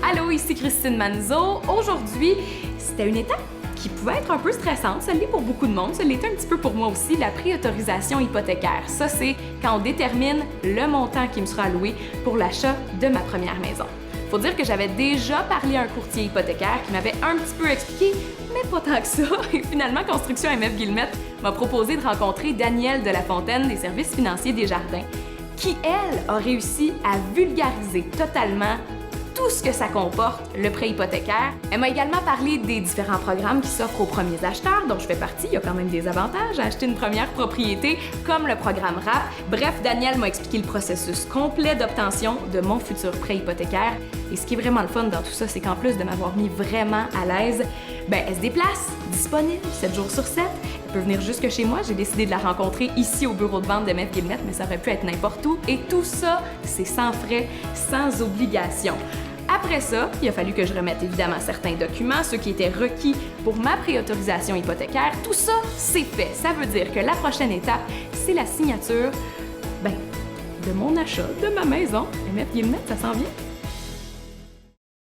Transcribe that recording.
Allô, ici Christine Manzo. Aujourd'hui, c'était une étape qui pouvait être un peu stressante, ça l'est pour beaucoup de monde, ça l'était un petit peu pour moi aussi, la préautorisation hypothécaire. Ça, c'est quand on détermine le montant qui me sera alloué pour l'achat de ma première maison. Faut dire que j'avais déjà parlé à un courtier hypothécaire qui m'avait un petit peu expliqué, mais pas tant que ça. Et finalement, Construction MF Guillemette m'a proposé de rencontrer Danielle de la Fontaine des services financiers Desjardins, qui, elle, a réussi à vulgariser totalement tout ce que ça comporte, le prêt hypothécaire. Elle m'a également parlé des différents programmes qui s'offrent aux premiers acheteurs, dont je fais partie. Il y a quand même des avantages à acheter une première propriété, comme le programme RAP. Bref, Danielle m'a expliqué le processus complet d'obtention de mon futur prêt hypothécaire. Et ce qui est vraiment le fun dans tout ça, c'est qu'en plus de m'avoir mis vraiment à l'aise, elle se déplace, disponible 7 jours sur 7. Elle peut venir jusque chez moi. J'ai décidé de la rencontrer ici au bureau de vente de MF Guillemette, mais ça aurait pu être n'importe où. Et tout ça, c'est sans frais, sans obligation. Après ça, il a fallu que je remette évidemment certains documents, ceux qui étaient requis pour ma préautorisation hypothécaire. Tout ça, c'est fait. Ça veut dire que la prochaine étape, c'est la signature, de mon achat de ma maison. MF Guillemette, ça s'en vient.